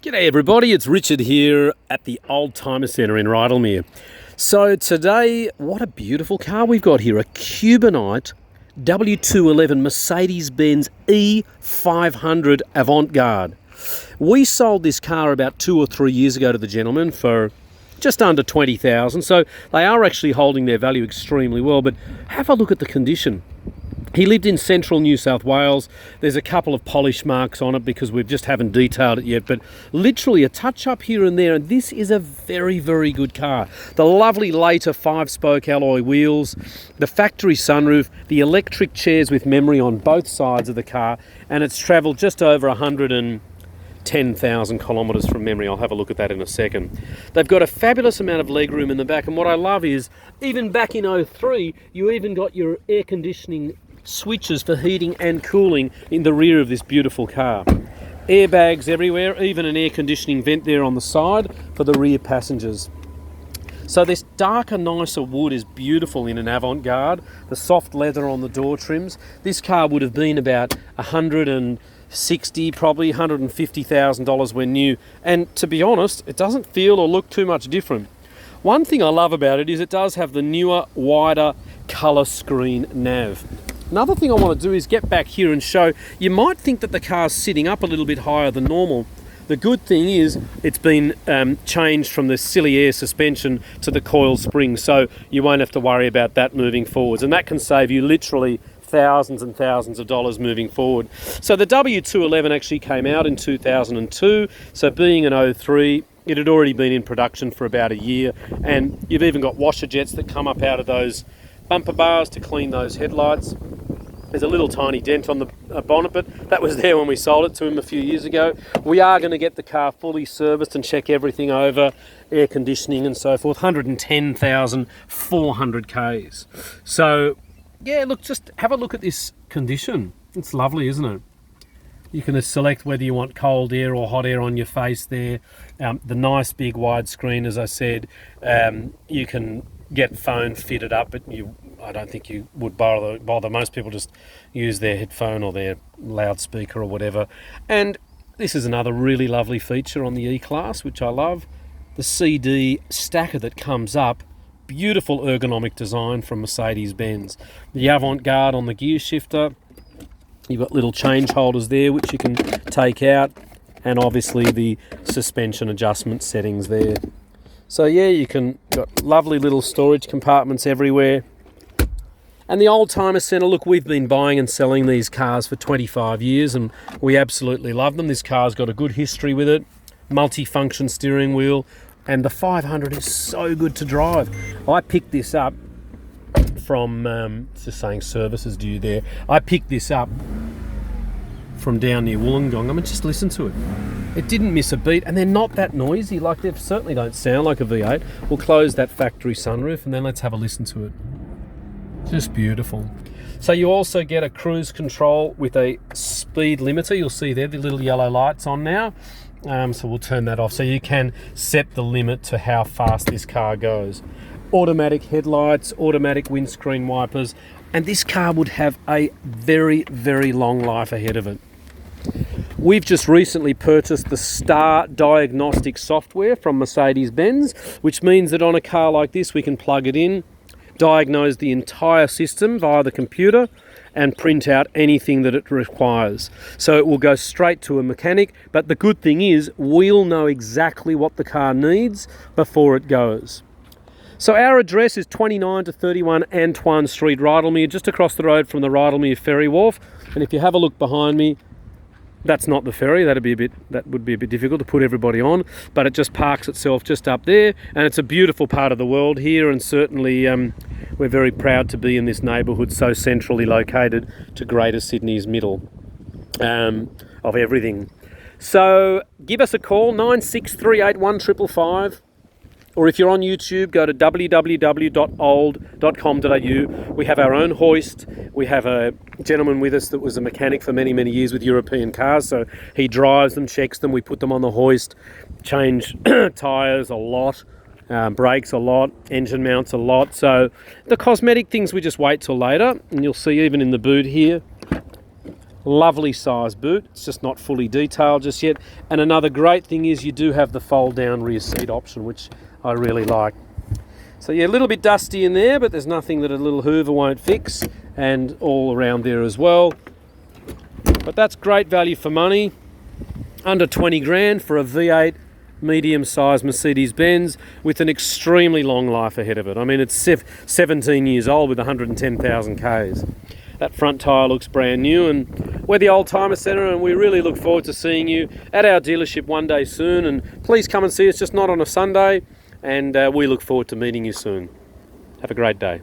G'day everybody, it's Richard here at the Old Timer Centre in Rydalmere. So today, what a beautiful car we've got here, a Cubanite W211 Mercedes-Benz E500 Avantgarde. We sold this car about 2 or 3 years ago to the gentleman for just under 20,000, so they are actually holding their value extremely well, but have a look at the condition. He lived in central New South Wales. There's a couple of polish marks on it because we just haven't detailed it yet, but literally a touch up here and there, and this is a very, very good car. The lovely later 5-spoke alloy wheels, the factory sunroof, the electric chairs with memory on both sides of the car, and it's travelled just over 110,000 kilometres from memory. I'll have a look at that in a second. They've got a fabulous amount of legroom in the back, and what I love is, even back in 03, you even got your air conditioning switches for heating and cooling in the rear of this beautiful car. Airbags everywhere, even an air conditioning vent there on the side for the rear passengers. So this darker, nicer wood is beautiful in an Avantgarde. The soft leather on the door trims. This car would have been about $160, probably $150,000 when new. And to be honest, it doesn't feel or look too much different. One thing I love about it is it does have the newer, wider colour screen nav. Another thing I want to do is get back here and show, you might think that the car's sitting up a little bit higher than normal. The good thing is it's been changed from the silly air suspension to the coil spring, so you won't have to worry about that moving forwards, and that can save you literally thousands and thousands of dollars moving forward. So the W211 actually came out in 2002, so being an 03, it had already been in production for about a year, and you've even got washer jets that come up out of those bumper bars to clean those headlights. There's a little tiny dent on the bonnet, but that was there when we sold it to him a few years ago. We are going to get the car fully serviced and check everything over, air conditioning and so forth. 110,400 Ks. So, yeah, look, just have a look at this condition. It's lovely, isn't it? You can select whether you want cold air or hot air on your face there. The nice big widescreen, as I said. You can get phone fitted up, but I don't think you would bother. Most people just use their headphone or their loudspeaker or whatever. And this is another really lovely feature on the E-Class, which I love. The CD stacker that comes up, beautiful ergonomic design from Mercedes-Benz. The Avantgarde on the gear shifter. You've got little change holders there which you can take out, and obviously the suspension adjustment settings there. So yeah, you can got lovely little storage compartments everywhere. And the Old Timer Centre, look, we've been buying and selling these cars for 25 years and we absolutely love them. This car's got a good history with it, multi-function steering wheel, and the 500 is so good to drive. I picked this up from, it's just saying services due there. I picked this up from down near Wollongong. I mean, just listen to it. It didn't miss a beat, and they're not that noisy. Like, they certainly don't sound like a V8. We'll close that factory sunroof and then let's have a listen to it. Just beautiful. So you also get a cruise control with a speed limiter. You'll see there the little yellow lights on now. So we'll turn that off. So you can set the limit to how fast this car goes. Automatic headlights, automatic windscreen wipers, and this car would have a very, very long life ahead of it. We've just recently purchased the Star Diagnostic software from Mercedes-Benz, which means that on a car like this we can plug it in, diagnose the entire system via the computer and print out anything that it requires. So it will go straight to a mechanic, but the good thing is we'll know exactly what the car needs before it goes. So our address is 29 to 31 Antoine Street, Rydalmere, just across the road from the Rydalmere Ferry Wharf. And if you have a look behind me, that's not the ferry. That would be a bit difficult to put everybody on, but it just parks itself just up there, and it's a beautiful part of the world here, and certainly we're very proud to be in this neighbourhood so centrally located to Greater Sydney's middle of everything. So give us a call, 9638 555. Or if you're on YouTube, go to www.old.com.au. We have our own hoist. We have a gentleman with us that was a mechanic for many, many years with European cars. So he drives them, checks them. We put them on the hoist, change tyres a lot, brakes a lot, engine mounts a lot. So the cosmetic things we just wait till later. And you'll see even in the boot here, Lovely size boot. It's just not fully detailed just yet. And another great thing is you do have the fold down rear seat option, which I really like. So yeah, a little bit dusty in there, but there's nothing that a little Hoover won't fix, and all around there as well. But that's great value for money. Under 20 grand for a V8 medium-sized Mercedes-Benz with an extremely long life ahead of it. I mean, it's 17 years old with 110,000 Ks. That front tyre looks brand new, and we're the Old Timer Centre, and we really look forward to seeing you at our dealership one day soon. And please come and see us, just not on a Sunday, and we look forward to meeting you soon. Have a great day.